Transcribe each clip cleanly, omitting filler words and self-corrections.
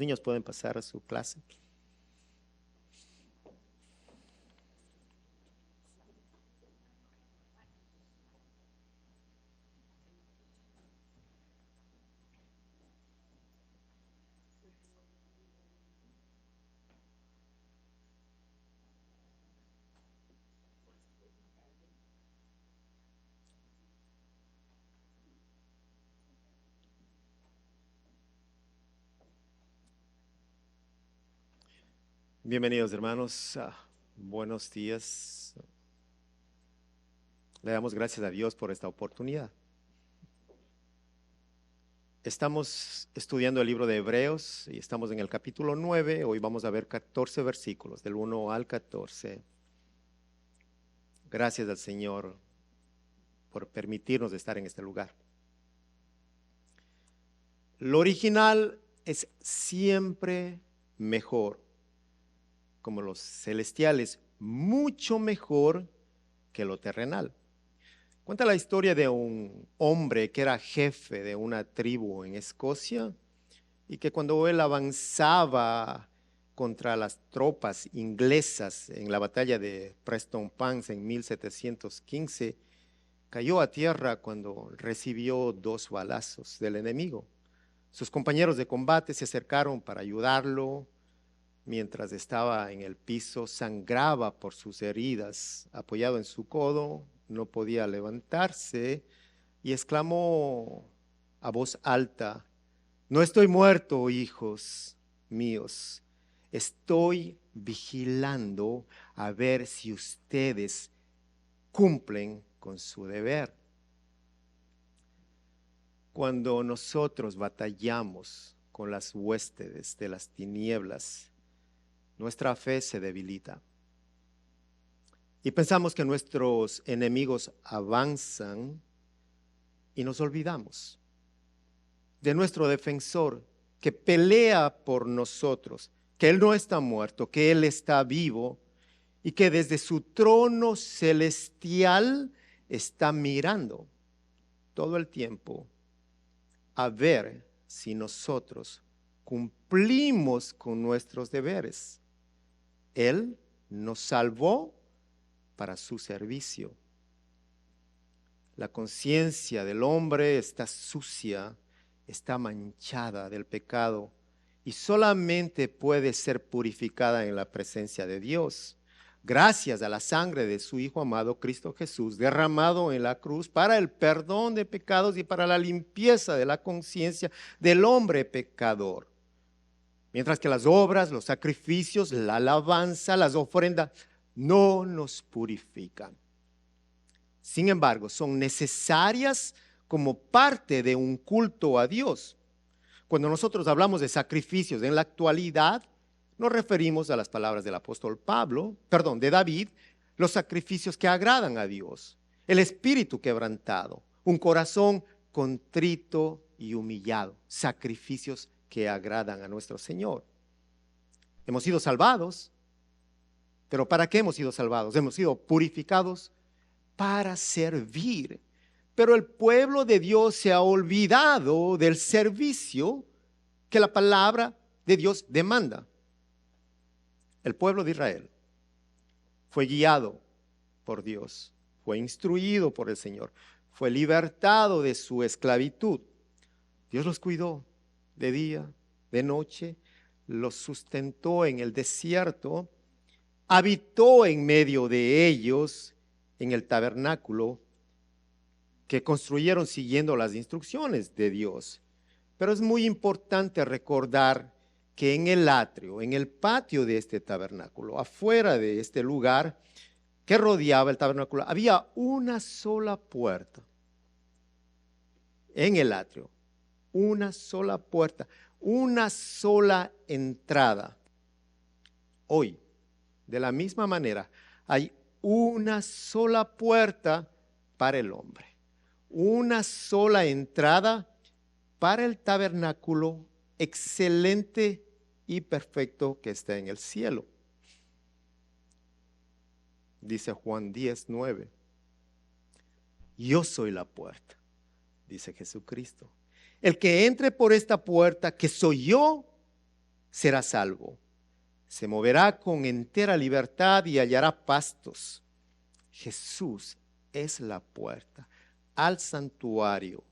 niños pueden pasar a su clase. Bienvenidos, hermanos. Buenos días. Le damos gracias a Dios por esta oportunidad. Estamos estudiando el libro de Hebreos y estamos en el capítulo 9. Hoy vamos a ver 14 versículos, del 1 al 14. Gracias al Señor por permitirnos estar en este lugar. Lo original es siempre mejor, como los celestiales, mucho mejor que lo terrenal. Cuenta la historia de un hombre que era jefe de una tribu en Escocia y que cuando él avanzaba contra las tropas inglesas en la batalla de Prestonpans en 1715, cayó a tierra cuando recibió 2 balazos del enemigo. Sus compañeros de combate se acercaron para ayudarlo. Mientras estaba en el piso, sangraba por sus heridas, apoyado en su codo, no podía levantarse y exclamó a voz alta: no estoy muerto, hijos míos, estoy vigilando a ver si ustedes cumplen con su deber. Cuando nosotros batallamos con las huestes de las tinieblas, nuestra fe se debilita y pensamos que nuestros enemigos avanzan y nos olvidamos de nuestro defensor que pelea por nosotros, que Él no está muerto, que Él está vivo y que desde su trono celestial está mirando todo el tiempo a ver si nosotros cumplimos con nuestros deberes. Él nos salvó para su servicio. La conciencia del hombre está sucia, está manchada del pecado y solamente puede ser purificada en la presencia de Dios, gracias a la sangre de su Hijo amado Cristo Jesús, derramado en la cruz para el perdón de pecados y para la limpieza de la conciencia del hombre pecador. Mientras que las obras, los sacrificios, la alabanza, las ofrendas no nos purifican. Sin embargo, son necesarias como parte de un culto a Dios. Cuando nosotros hablamos de sacrificios en la actualidad, nos referimos a las palabras del apóstol de David, los sacrificios que agradan a Dios, el espíritu quebrantado, un corazón contrito y humillado, sacrificios que agradan a nuestro Señor. Hemos sido salvados, pero ¿para qué hemos sido salvados? Hemos sido purificados para servir. Pero el pueblo de Dios se ha olvidado del servicio que la palabra de Dios demanda. El pueblo de Israel fue guiado por Dios, fue instruido por el Señor, fue libertado de su esclavitud. Dios los cuidó de día, de noche, los sustentó en el desierto, habitó en medio de ellos en el tabernáculo que construyeron siguiendo las instrucciones de Dios. Pero es muy importante recordar que en el atrio, en el patio de este tabernáculo, afuera de este lugar que rodeaba el tabernáculo, había una sola puerta. En el atrio, una sola puerta, una sola entrada. Hoy, de la misma manera, hay una sola puerta para el hombre, una sola entrada para el tabernáculo excelente y perfecto que está en el cielo. Dice Juan 10:9. Yo soy la puerta, dice Jesucristo. El que entre por esta puerta, que soy yo, será salvo. Se moverá con entera libertad y hallará pastos. Jesús es la puerta al santuario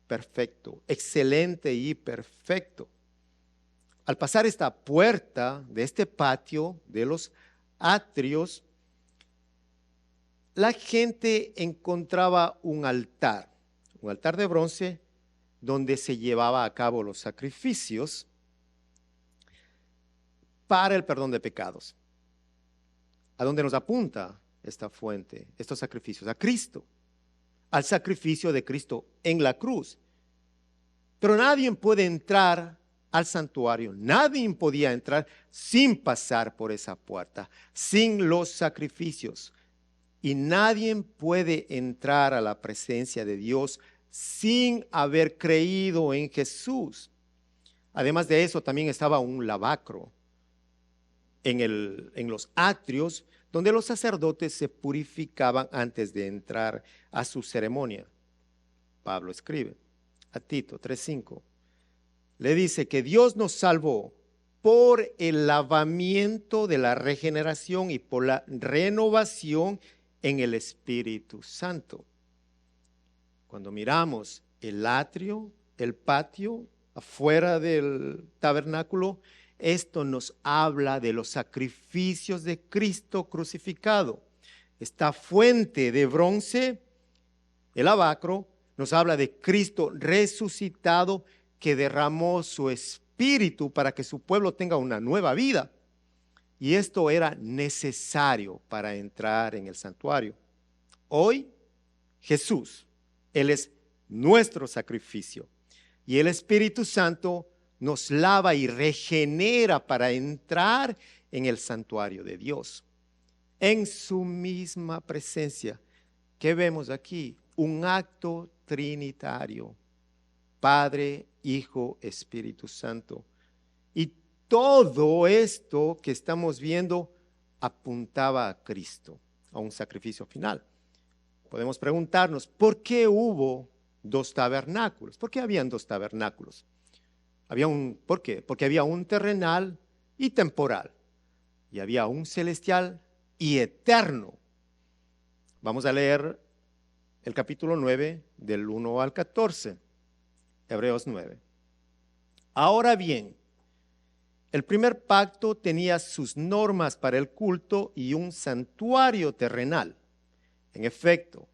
perfecto, excelente y perfecto. Al pasar esta puerta de este patio de los atrios, la gente encontraba un altar de bronce donde se llevaba a cabo los sacrificios para el perdón de pecados. ¿A dónde nos apunta esta fuente, estos sacrificios? A Cristo, al sacrificio de Cristo en la cruz. Pero nadie puede entrar al santuario, nadie podía entrar sin pasar por esa puerta, sin los sacrificios. Y nadie puede entrar a la presencia de Dios sin haber creído en Jesús. Además de eso, también estaba un lavacro en los atrios, donde los sacerdotes se purificaban antes de entrar a su ceremonia. Pablo escribe a Tito 3:5. Le dice que Dios nos salvó por el lavamiento de la regeneración y por la renovación en el Espíritu Santo. Cuando miramos el atrio, el patio, afuera del tabernáculo, esto nos habla de los sacrificios de Cristo crucificado. Esta fuente de bronce, el lavacro, nos habla de Cristo resucitado que derramó su espíritu para que su pueblo tenga una nueva vida. Y esto era necesario para entrar en el santuario. Hoy, Jesús, Él es nuestro sacrificio. Y el Espíritu Santo nos lava y regenera para entrar en el santuario de Dios. En su misma presencia, ¿qué vemos aquí? Un acto trinitario. Padre, Hijo, Espíritu Santo. Y todo esto que estamos viendo apuntaba a Cristo, a un sacrificio final. Podemos preguntarnos, ¿por qué hubo dos tabernáculos? ¿Por qué habían dos tabernáculos? ¿Por qué? Porque había un terrenal y temporal, y había un celestial y eterno. Vamos a leer el capítulo 9 del 1 al 14, Hebreos 9. Ahora bien, el primer pacto tenía sus normas para el culto y un santuario terrenal. En efecto,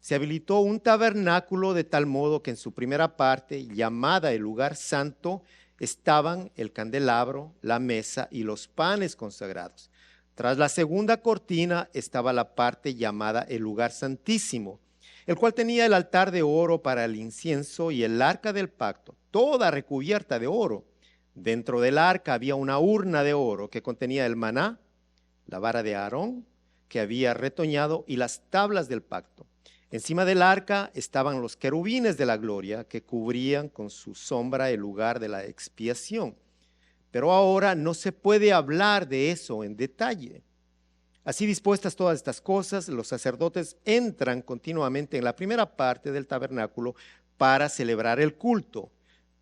se habilitó un tabernáculo de tal modo que en su primera parte, llamada el lugar santo, estaban el candelabro, la mesa y los panes consagrados. Tras la segunda cortina estaba la parte llamada el lugar santísimo, el cual tenía el altar de oro para el incienso y el arca del pacto, toda recubierta de oro. Dentro del arca había una urna de oro que contenía el maná, la vara de Aarón que había retoñado y las tablas del pacto. Encima del arca estaban los querubines de la gloria que cubrían con su sombra el lugar de la expiación. Pero ahora no se puede hablar de eso en detalle. Así dispuestas todas estas cosas, los sacerdotes entran continuamente en la primera parte del tabernáculo para celebrar el culto.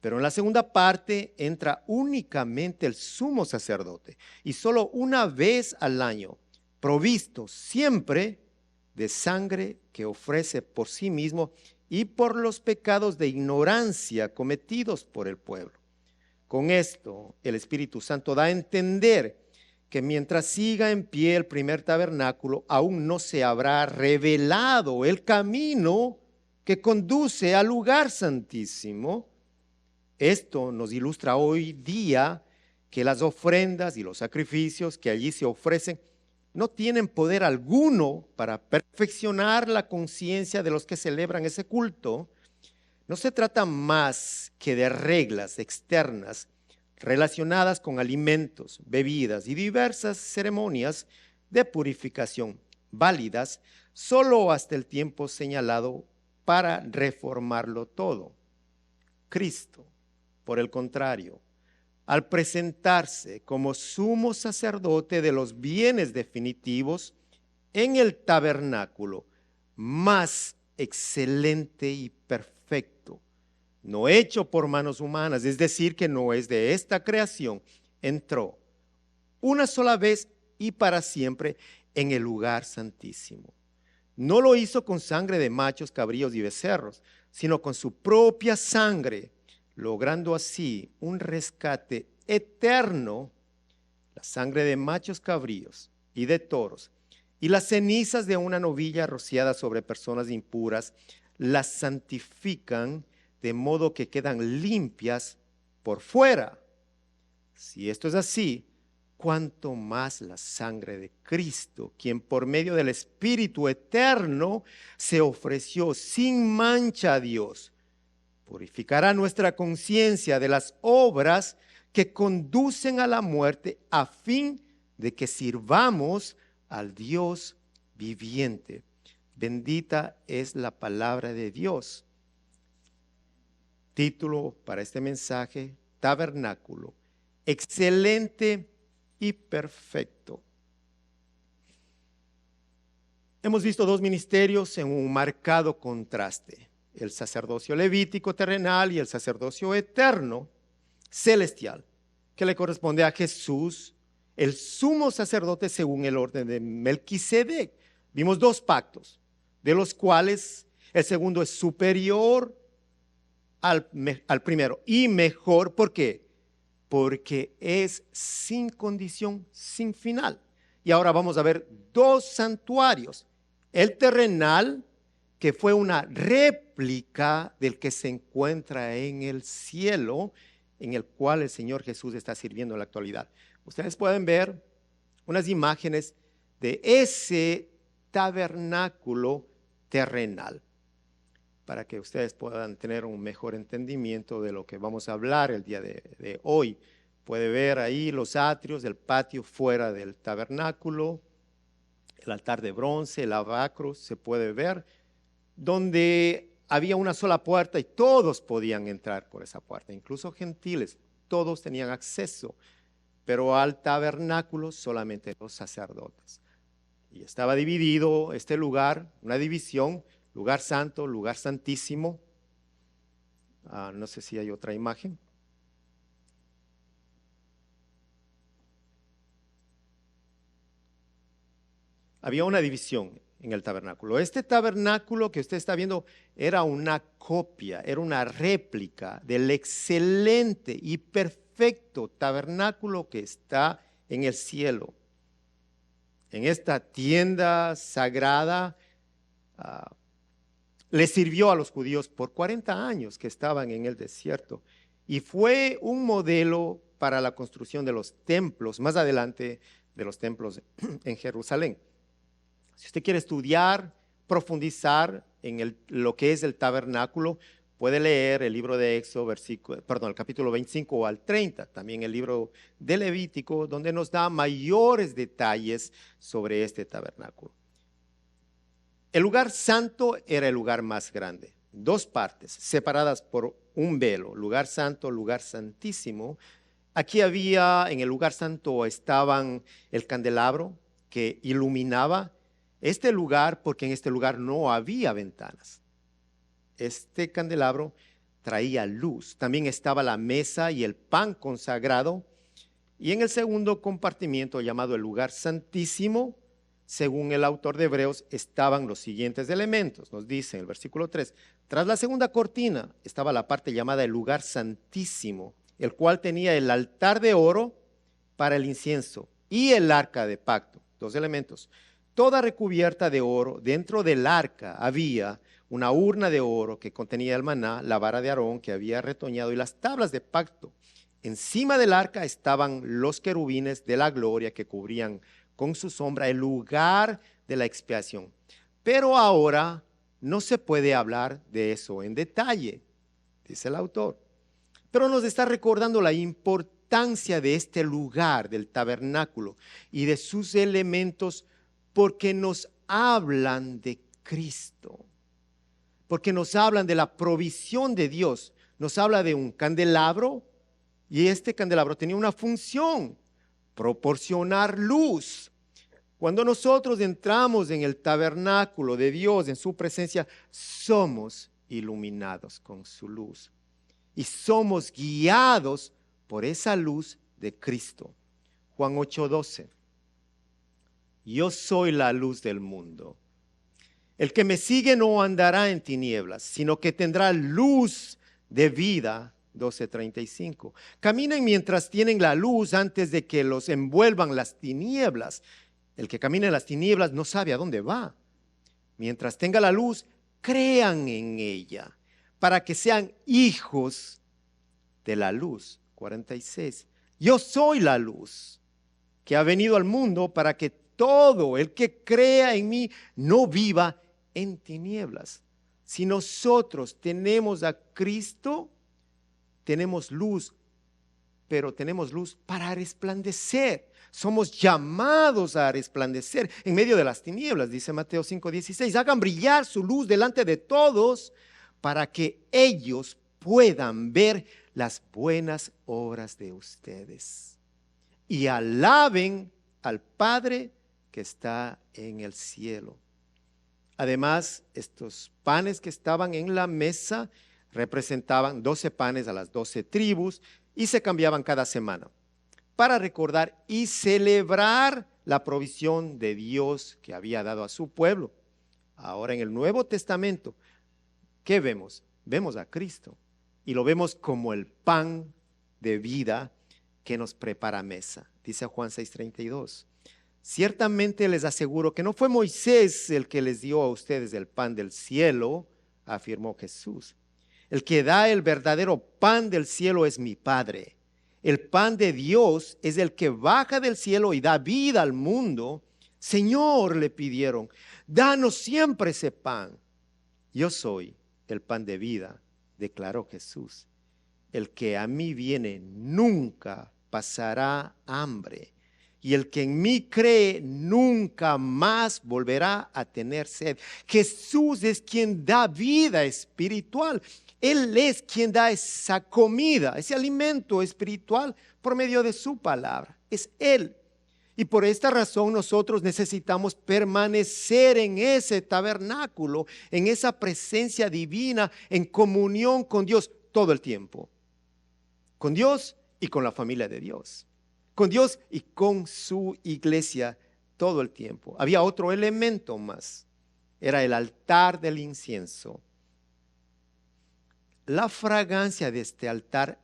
Pero en la segunda parte entra únicamente el sumo sacerdote y solo una vez al año, provisto siempre de sangre que ofrece por sí mismo y por los pecados de ignorancia cometidos por el pueblo. Con esto, el Espíritu Santo da a entender que mientras siga en pie el primer tabernáculo, aún no se habrá revelado el camino que conduce al lugar santísimo. Esto nos ilustra hoy día que las ofrendas y los sacrificios que allí se ofrecen no tienen poder alguno para perfeccionar la conciencia de los que celebran ese culto. No se trata más que de reglas externas relacionadas con alimentos, bebidas y diversas ceremonias de purificación válidas solo hasta el tiempo señalado para reformarlo todo. Cristo, por el contrario, al presentarse como sumo sacerdote de los bienes definitivos en el tabernáculo más excelente y perfecto, no hecho por manos humanas, es decir, que no es de esta creación, entró una sola vez y para siempre en el lugar santísimo. No lo hizo con sangre de machos, cabríos y becerros, sino con su propia sangre, logrando así un rescate eterno. La sangre de machos cabríos y de toros y las cenizas de una novilla rociada sobre personas impuras las santifican de modo que quedan limpias por fuera. Si esto es así, cuánto más la sangre de Cristo, quien por medio del Espíritu eterno se ofreció sin mancha a Dios, purificará nuestra conciencia de las obras que conducen a la muerte, a fin de que sirvamos al Dios viviente. Bendita es la palabra de Dios. Título para este mensaje: Tabernáculo, excelente y perfecto. Hemos visto dos ministerios en un marcado contraste: el sacerdocio levítico terrenal y el sacerdocio eterno celestial, que le corresponde a Jesús, el sumo sacerdote según el orden de Melquisedec. Vimos dos pactos, de los cuales el segundo es superior al primero y mejor. ¿Por qué? Porque es sin condición, sin final. Y ahora vamos a ver dos santuarios: el terrenal, que fue una réplica del que se encuentra en el cielo, en el cual el Señor Jesús está sirviendo en la actualidad. Ustedes pueden ver unas imágenes de ese tabernáculo terrenal, para que ustedes puedan tener un mejor entendimiento de lo que vamos a hablar el día de hoy. Puede ver ahí los atrios del patio fuera del tabernáculo, el altar de bronce, el lavacro, se puede ver, donde había una sola puerta y todos podían entrar por esa puerta, incluso gentiles, todos tenían acceso, pero al tabernáculo solamente los sacerdotes. Y estaba dividido este lugar, una división: lugar santo, lugar santísimo. No sé si hay otra imagen. Había una división en el tabernáculo. Este tabernáculo que usted está viendo era una copia, era una réplica del excelente y perfecto tabernáculo que está en el cielo. En esta tienda sagrada le sirvió a los judíos por 40 años que estaban en el desierto, y fue un modelo para la construcción de los templos, más adelante de los templos en Jerusalén. Si usted quiere estudiar, profundizar en lo que es el tabernáculo, puede leer el libro de Éxodo, el capítulo 25 al 30, también el libro de Levítico, donde nos da mayores detalles sobre este tabernáculo. El lugar santo era el lugar más grande, dos partes separadas por un velo: lugar santo, lugar santísimo. Aquí había, en el lugar santo estaban el candelabro que iluminaba este lugar, porque en este lugar no había ventanas. Este candelabro traía luz. También estaba la mesa y el pan consagrado. Y en el segundo compartimiento, llamado el lugar santísimo, según el autor de Hebreos, estaban los siguientes elementos. Nos dice en el versículo 3: tras la segunda cortina estaba la parte llamada el lugar santísimo, el cual tenía el altar de oro para el incienso y el arca de pacto. Dos elementos. Toda recubierta de oro. Dentro del arca había una urna de oro que contenía el maná, la vara de Aarón que había retoñado y las tablas de pacto. Encima del arca estaban los querubines de la gloria que cubrían con su sombra el lugar de la expiación. Pero ahora no se puede hablar de eso en detalle, dice el autor. Pero nos está recordando la importancia de este lugar, del tabernáculo y de sus elementos, porque nos hablan de Cristo, porque nos hablan de la provisión de Dios. Nos habla de un candelabro, y este candelabro tenía una función: proporcionar luz. Cuando nosotros entramos en el tabernáculo de Dios, en su presencia, somos iluminados con su luz y somos guiados por esa luz de Cristo. Juan 8:12. Yo soy la luz del mundo. El que me sigue no andará en tinieblas, sino que tendrá luz de vida. 12:35. Caminen mientras tienen la luz antes de que los envuelvan las tinieblas. El que camina en las tinieblas no sabe a dónde va. Mientras tenga la luz, crean en ella, para que sean hijos de la luz. 46. Yo soy la luz que ha venido al mundo para que todo el que crea en mí no viva en tinieblas. Si nosotros tenemos a Cristo, tenemos luz, pero tenemos luz para resplandecer. Somos llamados a resplandecer en medio de las tinieblas, dice Mateo 5:16. Hagan brillar su luz delante de todos para que ellos puedan ver las buenas obras de ustedes y alaben al Padre que está en el cielo. Además, estos panes que estaban en la mesa representaban 12 panes a las 12 tribus y se cambiaban cada semana para recordar y celebrar la provisión de Dios que había dado a su pueblo. Ahora en el Nuevo Testamento, ¿qué vemos? Vemos a Cristo y lo vemos como el pan de vida que nos prepara mesa. Dice Juan 6:32. Ciertamente les aseguro que no fue Moisés el que les dio a ustedes el pan del cielo, afirmó Jesús. El que da el verdadero pan del cielo es mi Padre. El pan de Dios es el que baja del cielo y da vida al mundo. Señor, le pidieron, danos siempre ese pan. Yo soy el pan de vida, declaró Jesús. El que a mí viene nunca pasará hambre. Y el que en mí cree nunca más volverá a tener sed. Jesús es quien da vida espiritual. Él es quien da esa comida, ese alimento espiritual por medio de su palabra. Es Él. Y por esta razón nosotros necesitamos permanecer en ese tabernáculo, en esa presencia divina, en comunión con Dios todo el tiempo. Con Dios y con la familia de Dios. Con Dios y con su iglesia todo el tiempo. Había otro elemento más. Era el altar del incienso. La fragancia de este altar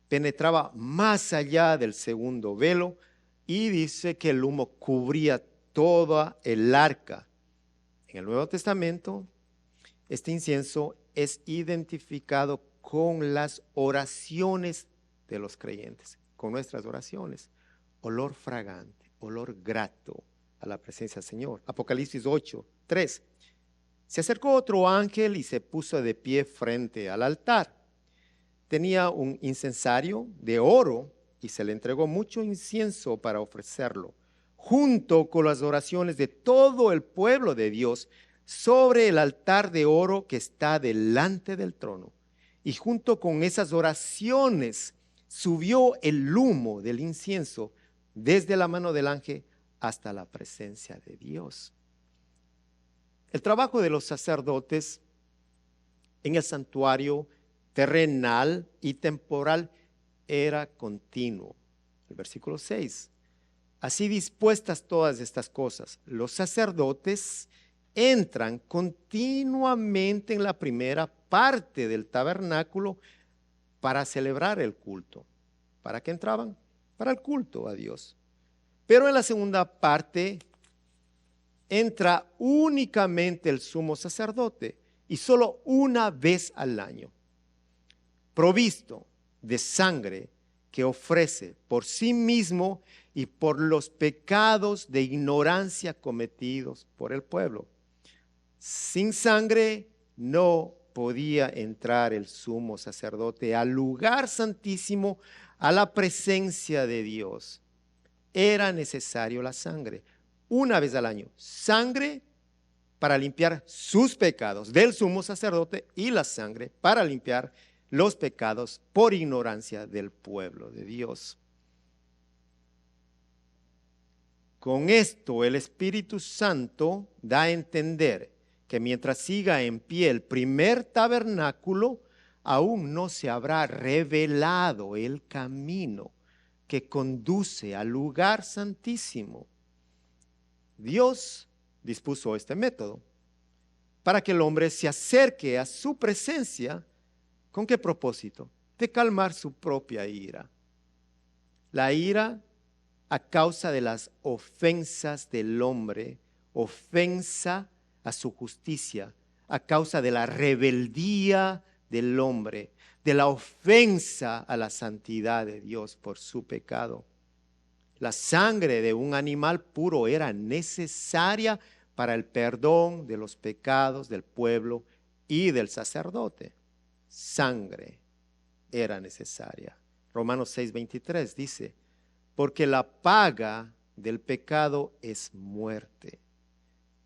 penetraba más allá del segundo velo y dice que el humo cubría toda el arca. En el Nuevo Testamento, este incienso es identificado con las oraciones de los creyentes, con nuestras oraciones. Olor fragante, olor grato a la presencia del Señor. Apocalipsis 8:3. Se acercó otro ángel y se puso de pie frente al altar. Tenía un incensario de oro y se le entregó mucho incienso para ofrecerlo, junto con las oraciones de todo el pueblo de Dios, sobre el altar de oro que está delante del trono. Y junto con esas oraciones subió el humo del incienso desde la mano del ángel hasta la presencia de Dios. El trabajo de los sacerdotes en el santuario terrenal y temporal era continuo. El versículo 6. Así dispuestas todas estas cosas, los sacerdotes entran continuamente en la primera parte del tabernáculo para celebrar el culto. ¿Para qué entraban? Para el culto a Dios. Pero en la segunda parte entra únicamente el sumo sacerdote y solo una vez al año, provisto de sangre que ofrece por sí mismo y por los pecados de ignorancia cometidos por el pueblo. Sin sangre no podía entrar el sumo sacerdote al lugar santísimo, a la presencia de Dios. Era necesario la sangre. Una vez al año, sangre para limpiar sus pecados del sumo sacerdote y la sangre para limpiar los pecados por ignorancia del pueblo de Dios. Con esto el Espíritu Santo da a entender que mientras siga en pie el primer tabernáculo, aún no se habrá revelado el camino que conduce al lugar santísimo. Dios dispuso este método para que el hombre se acerque a su presencia. ¿Con qué propósito? De calmar su propia ira. La ira a causa de las ofensas del hombre, ofensa a su justicia, a causa de la rebeldía del hombre, de la ofensa a la santidad de Dios por su pecado. La sangre de un animal puro era necesaria para el perdón de los pecados del pueblo y del sacerdote. Sangre era necesaria. Romanos 6:23 dice, porque la paga del pecado es muerte,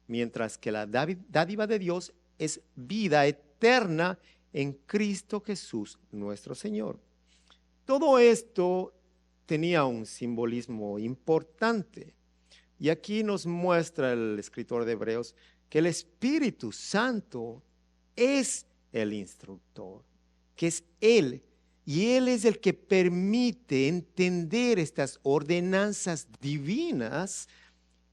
mientras que la dádiva de Dios es vida eterna en Cristo Jesús nuestro Señor. Todo esto tenía un simbolismo importante. Y aquí nos muestra el escritor de Hebreos que el Espíritu Santo es el instructor, que es Él. Y Él es el que permite entender estas ordenanzas divinas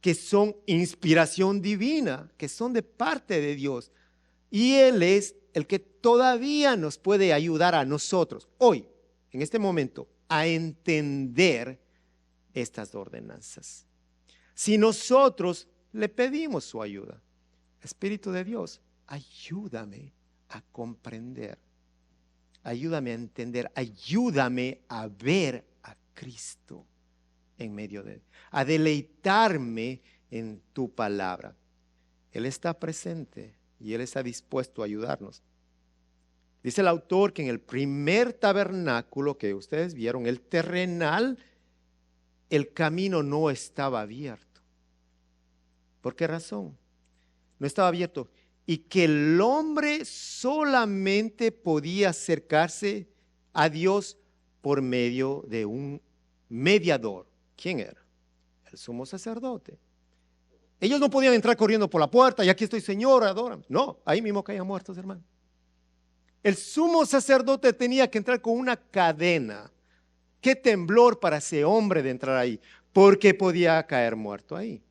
que son inspiración divina, que son de parte de Dios. Y Él es el que todavía nos puede ayudar a nosotros, hoy, en este momento, a entender estas ordenanzas. Si nosotros le pedimos su ayuda, Espíritu de Dios, ayúdame a comprender. Ayúdame a entender, ayúdame a ver a Cristo en medio de, a deleitarme en tu palabra. Él está presente y Él está dispuesto a ayudarnos. Dice el autor que en el primer tabernáculo que ustedes vieron, el terrenal, el camino no estaba abierto. ¿Por qué razón? No estaba abierto. Y que el hombre solamente podía acercarse a Dios por medio de un mediador. ¿Quién era? El sumo sacerdote. Ellos no podían entrar corriendo por la puerta, y aquí estoy, Señor, adórame. No, ahí mismo caían muertos, hermano. El sumo sacerdote tenía que entrar con una cadena. Qué temblor para ese hombre de entrar ahí, porque podía caer muerto ahí.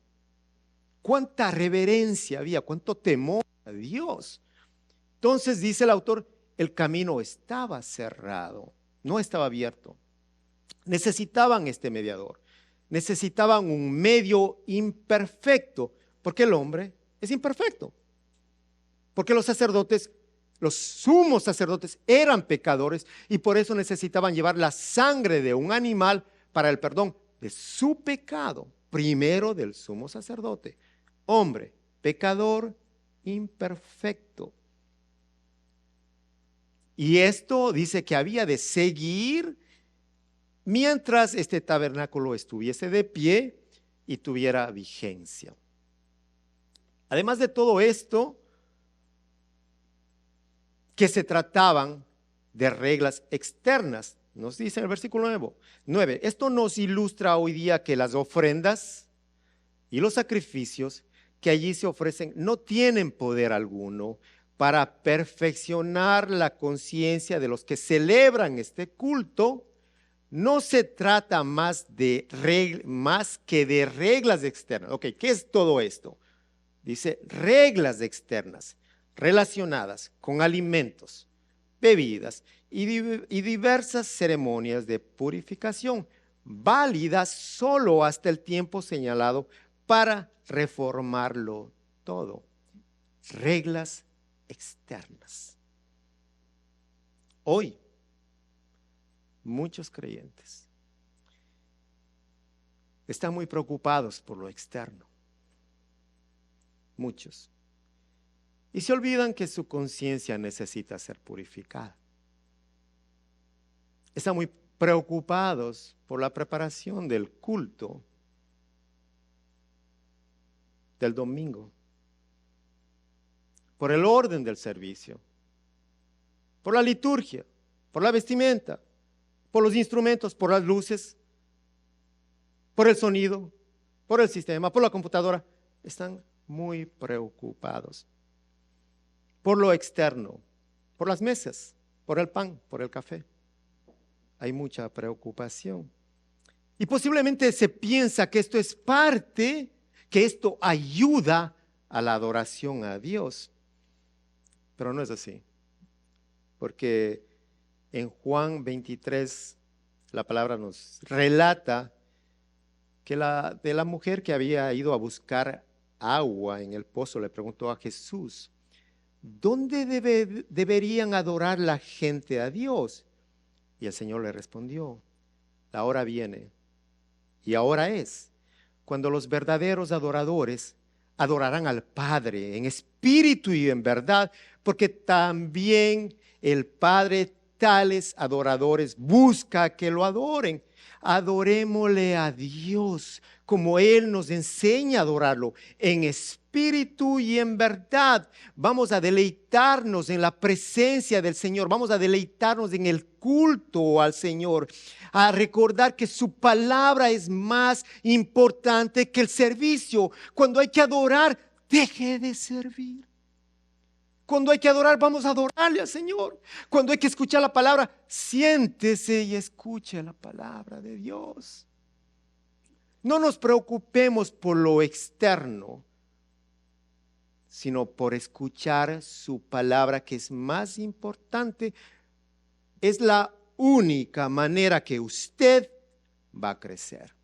Cuánta reverencia había, cuánto temor a Dios. Entonces dice el autor, el camino estaba cerrado, no estaba abierto. Necesitaban este mediador, necesitaban un medio imperfecto, porque el hombre es imperfecto. Porque los sacerdotes, los sumos sacerdotes eran pecadores y por eso necesitaban llevar la sangre de un animal para el perdón de su pecado, primero del sumo sacerdote. Hombre, pecador, imperfecto. Y esto dice que había de seguir mientras este tabernáculo estuviese de pie y tuviera vigencia. Además de todo esto, que se trataban de reglas externas, nos dice en el versículo 9. Esto nos ilustra hoy día que las ofrendas y los sacrificios que allí se ofrecen no tienen poder alguno para perfeccionar la conciencia de los que celebran este culto. No se trata más que de reglas externas. Ok, ¿qué es todo esto? Dice reglas externas relacionadas con alimentos, bebidas y diversas ceremonias de purificación, válidas solo hasta el tiempo señalado para reformarlo todo. Reglas externas. Hoy, muchos creyentes están muy preocupados por lo externo. Muchos. Y se olvidan que su conciencia necesita ser purificada. Están muy preocupados por la preparación del culto del domingo, por el orden del servicio, por la liturgia, por la vestimenta, por los instrumentos, por las luces, por el sonido, por el sistema, por la computadora. Están muy preocupados por lo externo, por las mesas, por el pan, por el café. Hay mucha preocupación. Y posiblemente se piensa que esto es parte, que esto ayuda a la adoración a Dios. Pero no es así. Porque en Juan 23 la palabra nos relata que de la mujer que había ido a buscar agua en el pozo le preguntó a Jesús, ¿dónde deberían adorar la gente a Dios? Y el Señor le respondió, la hora viene y ahora es cuando los verdaderos adoradores adorarán al Padre en espíritu y en verdad, porque también el Padre tales adoradores busca que lo adoren. Adorémosle a Dios como Él nos enseña a adorarlo, en espíritu y en verdad. Vamos a deleitarnos en la presencia del Señor, vamos a deleitarnos en el culto al Señor, a recordar que su palabra es más importante que el servicio. Cuando hay que adorar, deje de servir. Cuando hay que adorar, vamos a adorarle al Señor. Cuando hay que escuchar la palabra, siéntese y escuche la palabra de Dios. No nos preocupemos por lo externo, sino por escuchar su palabra, que es más importante. Es la única manera que usted va a crecer.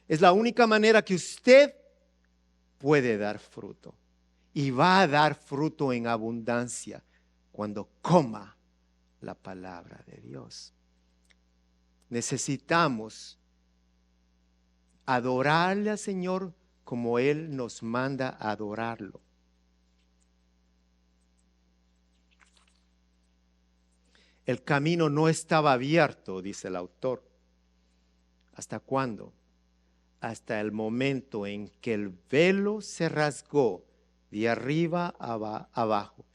Es la única manera que usted puede dar fruto. Y va a dar fruto en abundancia cuando coma la palabra de Dios. Necesitamos adorarle al Señor como Él nos manda a adorarlo. El camino no estaba abierto, dice el autor. ¿Hasta cuándo? Hasta el momento en que el velo se rasgó de arriba abajo.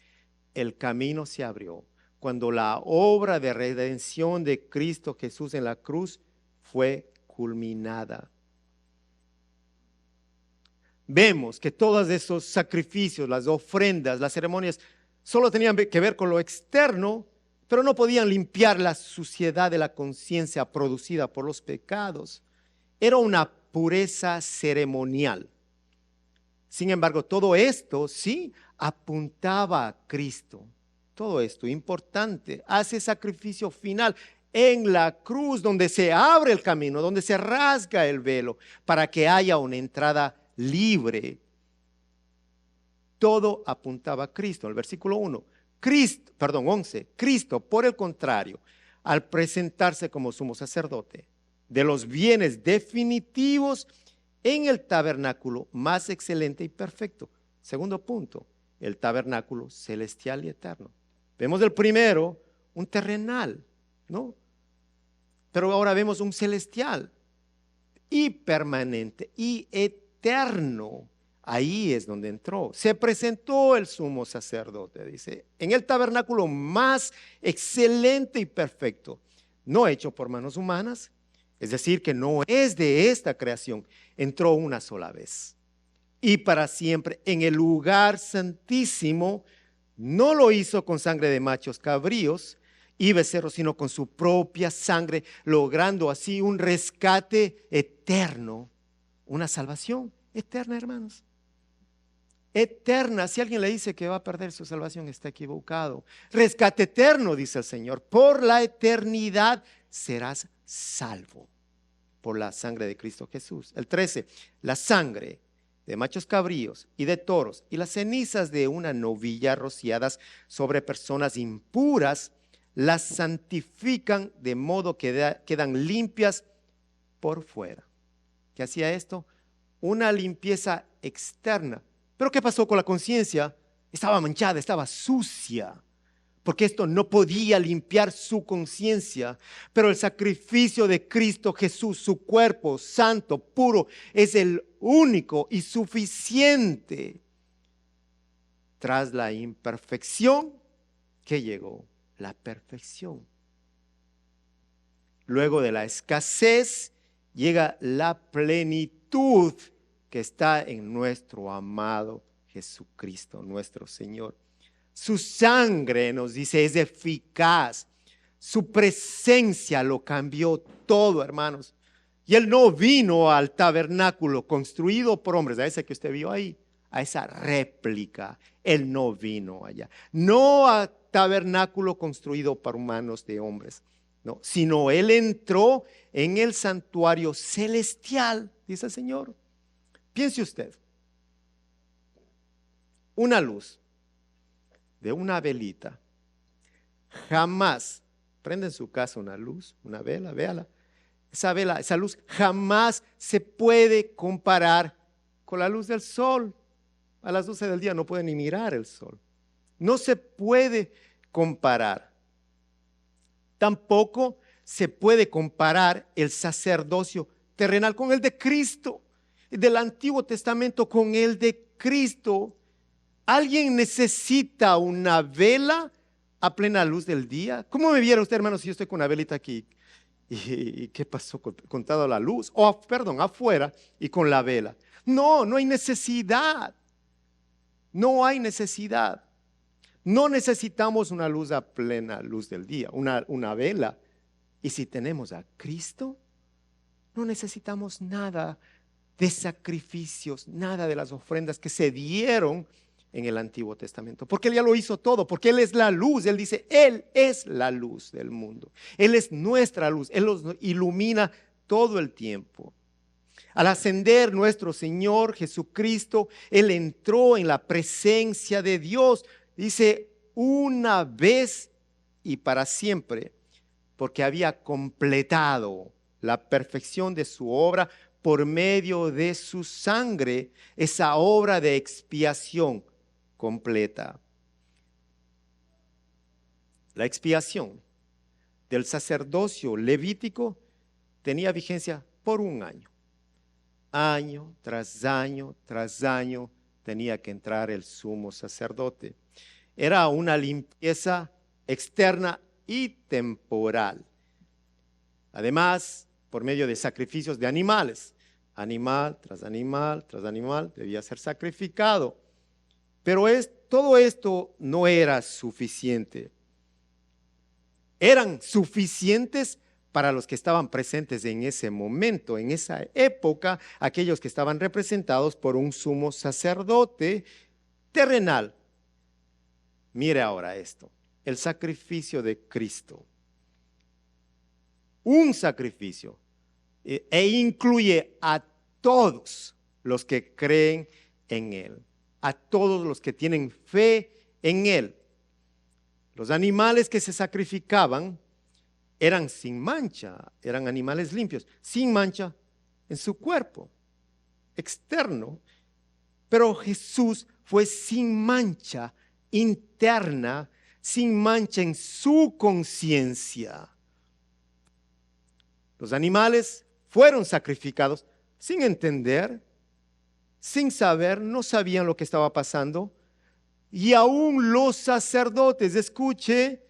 El camino se abrió cuando la obra de redención de Cristo Jesús en la cruz fue culminada. Vemos que todos esos sacrificios, las ofrendas, las ceremonias, solo tenían que ver con lo externo, pero no podían limpiar la suciedad de la conciencia producida por los pecados. Era una pureza ceremonial. Sin embargo, todo esto sí apuntaba a Cristo. Todo esto importante, hace sacrificio final en la cruz, donde se abre el camino, donde se rasga el velo para que haya una entrada libre. Todo apuntaba a Cristo. El versículo 11, Cristo, por el contrario, al presentarse como sumo sacerdote de los bienes definitivos en el tabernáculo más excelente y perfecto. Segundo punto, el tabernáculo celestial y eterno. Vemos el primero, un terrenal, ¿no? Pero ahora vemos un celestial y permanente y eterno. Ahí es donde entró. Se presentó el sumo sacerdote, dice, en el tabernáculo más excelente y perfecto, no hecho por manos humanas, es decir, que no es de esta creación. Entró una sola vez y para siempre en el lugar santísimo. No lo hizo con sangre de machos cabríos y becerros, sino con su propia sangre, logrando así un rescate eterno, una salvación eterna, hermanos. Eterna. Si alguien le dice que va a perder su salvación, está equivocado. Rescate eterno, dice el Señor. Por la eternidad serás salvo por la sangre de Cristo Jesús. El 13, la sangre de machos cabríos y de toros y las cenizas de una novilla rociadas sobre personas impuras las santifican de modo que quedan limpias por fuera. ¿Qué hacía esto? Una limpieza externa. Pero ¿qué pasó con la conciencia? Estaba manchada, estaba sucia, porque esto no podía limpiar su conciencia. Pero el sacrificio de Cristo Jesús, su cuerpo santo, puro, es el único y suficiente. Tras la imperfección, ¿qué llegó? La perfección. Luego de la escasez, llega la plenitud que está en nuestro amado Jesucristo, nuestro Señor. Su sangre, nos dice, es eficaz. Su presencia lo cambió todo, hermanos. Y Él no vino al tabernáculo construido por hombres, a ese que usted vio ahí, a esa réplica. Él no vino allá. No a tabernáculo construido por manos de hombres, no, sino Él entró en el santuario celestial, dice el Señor. Piense usted, una luz de una velita, jamás, prende en su casa una luz, una vela, véala. Esa vela, esa luz jamás se puede comparar con la luz del sol. A las 12 del día no puede ni mirar el sol. No se puede comparar. Tampoco se puede comparar el sacerdocio terrenal con el de Cristo, del Antiguo Testamento con el de Cristo. ¿Alguien necesita una vela a plena luz del día? ¿Cómo me viera usted, hermano, si yo estoy con una velita aquí? ¿Y qué pasó con toda la luz? Perdón, afuera y con la vela. No, no hay necesidad. No hay necesidad. No necesitamos una luz a plena luz del día, una vela. Y si tenemos a Cristo, no necesitamos nada de sacrificios, nada de las ofrendas que se dieron en el Antiguo Testamento, porque Él ya lo hizo todo, porque Él es la luz. Él dice, Él es la luz del mundo. Él es nuestra luz. Él nos ilumina todo el tiempo. Al ascender nuestro Señor Jesucristo, Él entró en la presencia de Dios, dice, una vez y para siempre, porque había completado la perfección de su obra por medio de su sangre, esa obra de expiación completa. La expiación del sacerdocio levítico tenía vigencia por un año. Año tras año tras año tenía que entrar el sumo sacerdote. Era una limpieza externa y temporal. Además, por medio de sacrificios de animales, animal tras animal tras animal debía ser sacrificado. Pero todo esto no era suficiente. Eran suficientes para los que estaban presentes en ese momento, en esa época, aquellos que estaban representados por un sumo sacerdote terrenal. Mire ahora esto, el sacrificio de Cristo. Un sacrificio e incluye a todos los que creen en Él, a todos los que tienen fe en Él. Los animales que se sacrificaban eran sin mancha, eran animales limpios, sin mancha en su cuerpo externo. Pero Jesús fue sin mancha interna, sin mancha en su conciencia. Los animales fueron sacrificados sin entender, sin saber, no sabían lo que estaba pasando. Y aún los sacerdotes, escuche,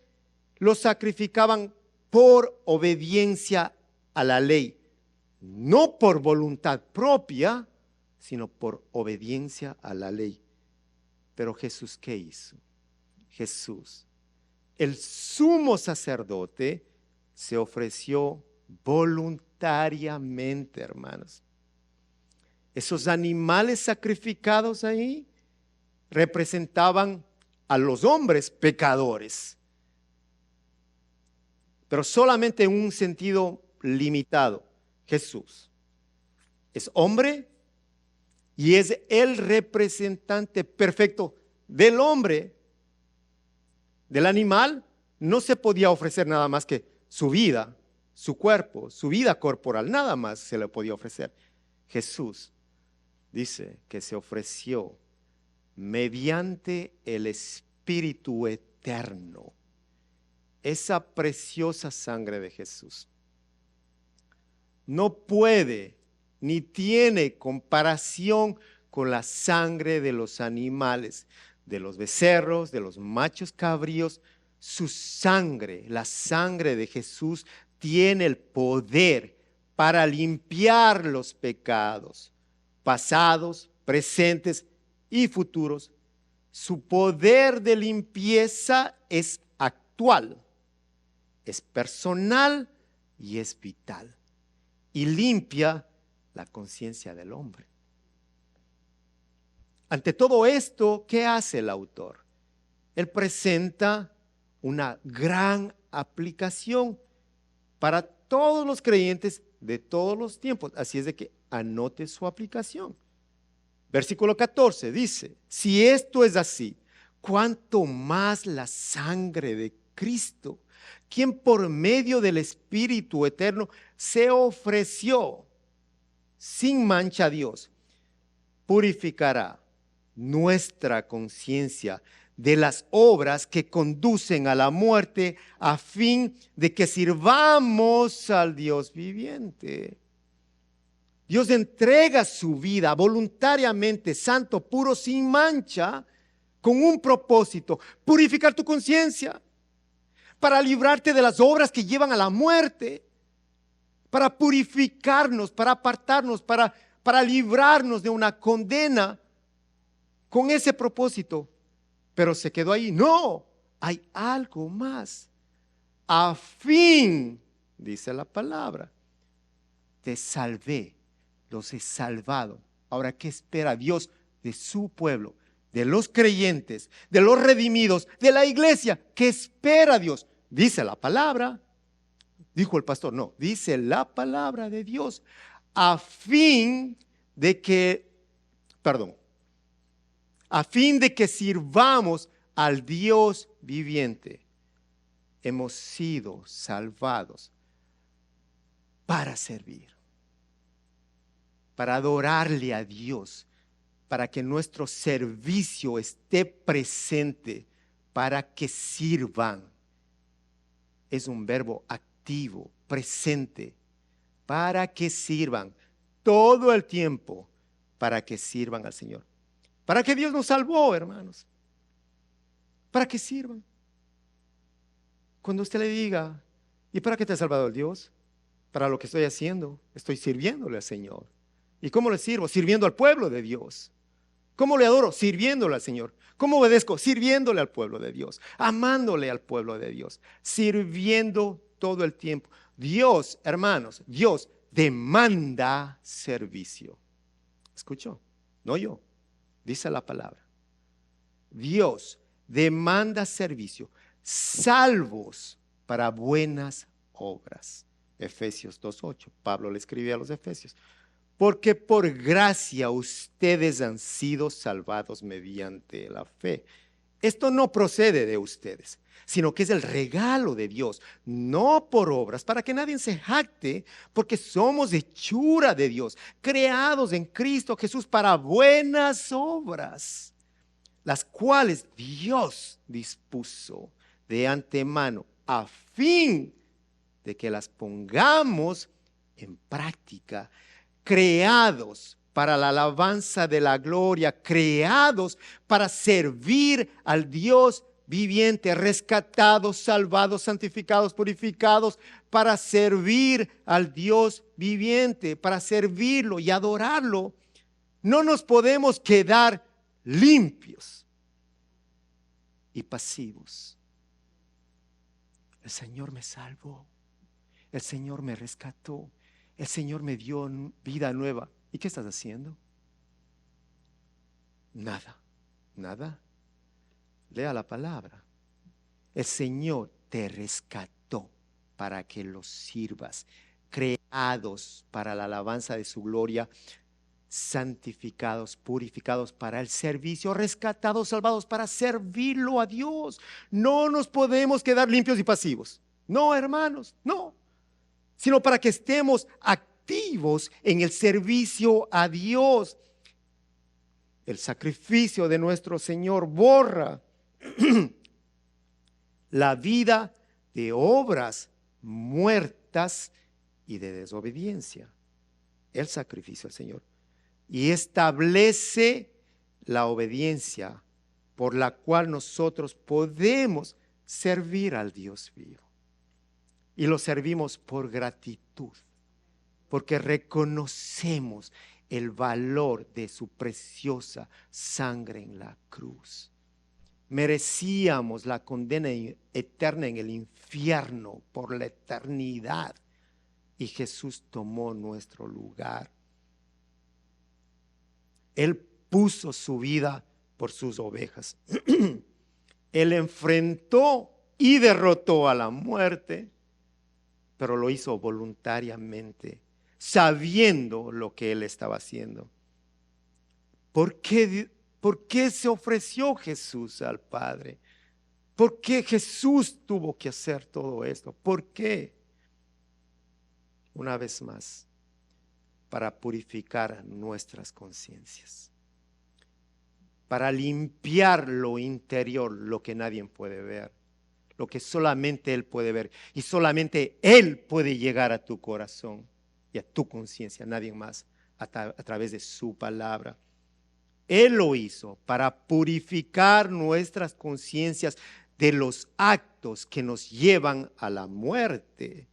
los sacrificaban por obediencia a la ley, no por voluntad propia, sino por obediencia a la ley. Pero Jesús, ¿qué hizo? Jesús, el sumo sacerdote, se ofreció voluntariamente, hermanos. Esos animales sacrificados ahí representaban a los hombres pecadores, pero solamente en un sentido limitado. Jesús es hombre y es el representante perfecto del hombre. Del animal no se podía ofrecer nada más que su vida, su cuerpo, su vida corporal, nada más se le podía ofrecer. Jesús dice que se ofreció mediante el Espíritu eterno. Esa preciosa sangre de Jesús no puede ni tiene comparación con la sangre de los animales, de los becerros, de los machos cabríos. Su sangre, la sangre de Jesús, tiene el poder para limpiar los pecados pasados, presentes y futuros. Su poder de limpieza es actual, es personal y es vital. y limpia la conciencia del hombre. Ante todo esto, ¿qué hace el autor? Él presenta una gran aplicación para todos los creyentes de todos los tiempos. Así es de que anote su aplicación. Versículo 14 dice, si esto es así, ¿cuánto más la sangre de Cristo, quien por medio del Espíritu Eterno se ofreció sin mancha a Dios, purificará nuestra conciencia de las obras que conducen a la muerte, a fin de que sirvamos al Dios viviente? Dios entrega su vida voluntariamente, santo, puro, sin mancha, con un propósito: purificar tu conciencia, para librarte de las obras que llevan a la muerte, para purificarnos, para apartarnos, para librarnos de una condena, con ese propósito. Pero se quedó ahí. No, hay algo más. A fin, dice la palabra, te salvé, los he salvado. Ahora, ¿qué espera Dios de su pueblo, de los creyentes, de los redimidos, de la iglesia? ¿Qué espera Dios? Dice la palabra. Dijo el pastor, no, dice la palabra de Dios, a fin de que sirvamos al Dios viviente. Hemos sido salvados para servir, para adorarle a Dios, para que nuestro servicio esté presente, para que sirvan. Es un verbo activo, presente, para que sirvan todo el tiempo, para que sirvan al Señor. ¿Para qué Dios nos salvó, hermanos? Para que sirvan. Cuando usted le diga, ¿y para qué te ha salvado el Dios? Para lo que estoy haciendo, estoy sirviéndole al Señor. ¿Y cómo le sirvo? Sirviendo al pueblo de Dios. ¿Cómo le adoro? Sirviéndole al Señor. ¿Cómo obedezco? Sirviéndole al pueblo de Dios, amándole al pueblo de Dios, sirviendo todo el tiempo. Dios, hermanos, Dios demanda servicio. ¿Escuchó? No yo, dice la palabra. Dios demanda servicio, salvos para buenas obras. Efesios 2:8, Pablo le escribía a los Efesios. Porque por gracia ustedes han sido salvados mediante la fe. Esto no procede de ustedes, sino que es el regalo de Dios, no por obras, para que nadie se jacte, porque somos hechura de Dios, creados en Cristo Jesús para buenas obras, las cuales Dios dispuso de antemano a fin de que las pongamos en práctica, creados para la alabanza de la gloria, creados para servir al Dios viviente, rescatados, salvados, santificados, purificados, para servir al Dios viviente, para servirlo y adorarlo. No nos podemos quedar limpios y pasivos. El Señor me salvó, el Señor me rescató, el Señor me dio vida nueva. ¿Y qué estás haciendo? Nada, nada. Lea la palabra. El Señor te rescató para que los sirvas, creados para la alabanza de su gloria, santificados, purificados para el servicio, rescatados, salvados para servirlo a Dios. No nos podemos quedar limpios y pasivos. No, hermanos, no. Sino para que estemos activos en el servicio a Dios. El sacrificio de nuestro Señor borra la vida de obras muertas y de desobediencia. El sacrificio del Señor. Y establece la obediencia por la cual nosotros podemos servir al Dios vivo. Y lo servimos por gratitud, porque reconocemos el valor de su preciosa sangre en la cruz. Merecíamos la condena eterna en el infierno por la eternidad, y Jesús tomó nuestro lugar. Él puso su vida por sus ovejas. Él enfrentó y derrotó a la muerte, pero lo hizo voluntariamente, sabiendo lo que Él estaba haciendo. ¿Por qué se ofreció Jesús al Padre? ¿Por qué Jesús tuvo que hacer todo esto? ¿Por qué? Una vez más, para purificar nuestras conciencias, para limpiar lo interior, lo que nadie puede ver, lo que solamente Él puede ver, y solamente Él puede llegar a tu corazón y a tu conciencia, nadie más, a través de su palabra. Él lo hizo para purificar nuestras conciencias de los actos que nos llevan a la muerte.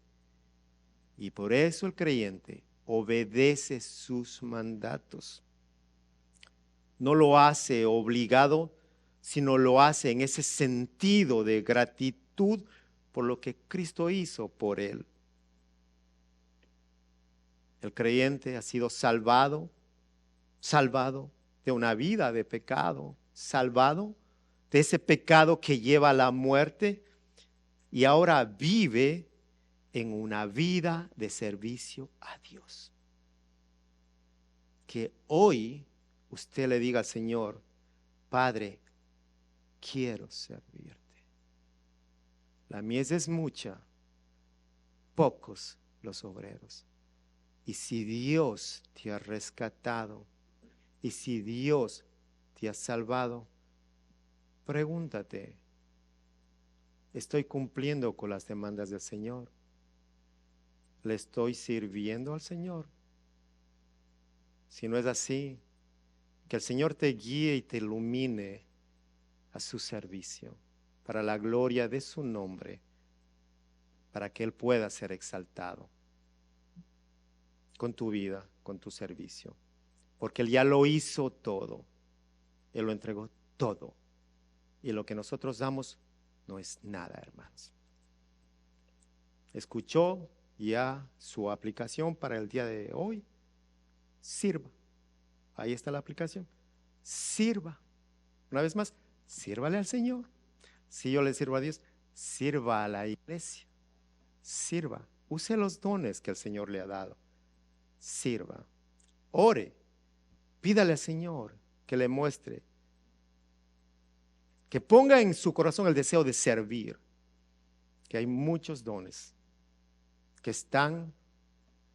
Y por eso el creyente obedece sus mandatos. No lo hace obligado, sino lo hace en ese sentido de gratitud por lo que Cristo hizo por él. El creyente ha sido salvado de una vida de pecado, salvado de ese pecado que lleva a la muerte, y ahora vive en una vida de servicio a Dios. Que hoy usted le diga al Señor: Padre, quiero servirte. La mies es mucha, pocos los obreros. Y si Dios te ha rescatado, y si Dios te ha salvado, pregúntate: ¿estoy cumpliendo con las demandas del Señor? ¿Le estoy sirviendo al Señor? Si no es así, que el Señor te guíe y te ilumine a su servicio, para la gloria de su nombre, para que Él pueda ser exaltado con tu vida, con tu servicio. Porque Él ya lo hizo todo, Él lo entregó todo. Y lo que nosotros damos no es nada, hermanos. Escuchó ya su aplicación para el día de hoy. Sirva. Ahí está la aplicación. Sirva. Una vez más, sírvale al Señor. Si yo le sirvo a Dios, sirva a la iglesia. Sirva. Use los dones que el Señor le ha dado. Sirva. Ore. Pídale al Señor que le muestre, que ponga en su corazón el deseo de servir. Que hay muchos dones que están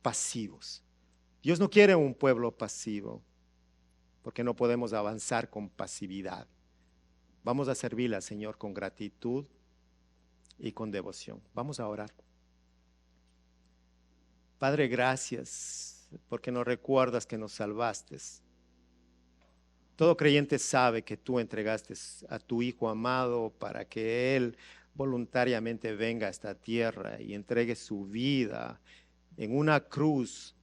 pasivos. Dios no quiere un pueblo pasivo, porque no podemos avanzar con pasividad. Vamos a servirle al Señor con gratitud y con devoción. Vamos a orar. Padre, gracias porque nos recuerdas que nos salvaste. Todo creyente sabe que tú entregaste a tu Hijo amado para que Él voluntariamente venga a esta tierra y entregue su vida en una cruz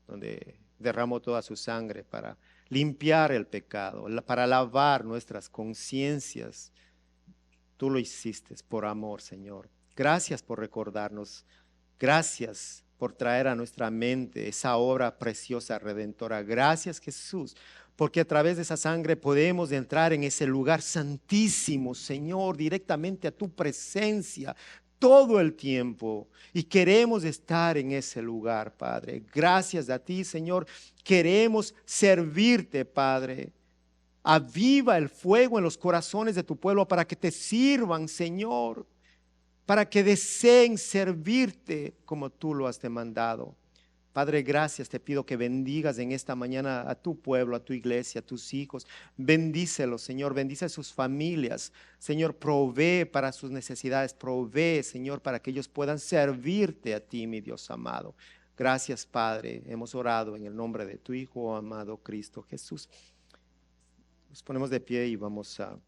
donde derramó toda su sangre para limpiar el pecado, para lavar nuestras conciencias. Tú lo hiciste por amor, Señor. Gracias por recordarnos. Gracias por traer a nuestra mente esa obra preciosa, redentora. Gracias, Jesús, porque a través de esa sangre podemos entrar en ese lugar santísimo, Señor, directamente a tu presencia todo el tiempo. Y queremos estar en ese lugar, Padre. Gracias a ti, Señor. Queremos servirte, Padre. Aviva el fuego en los corazones de tu pueblo para que te sirvan, Señor, para que deseen servirte como tú lo has demandado. Padre, gracias, te pido que bendigas en esta mañana a tu pueblo, a tu iglesia, a tus hijos. Bendícelos, Señor, bendice a sus familias. Señor, provee para sus necesidades, provee, Señor, para que ellos puedan servirte a ti, mi Dios amado. Gracias, Padre, hemos orado en el nombre de tu Hijo amado Cristo Jesús. Nos ponemos de pie y vamos a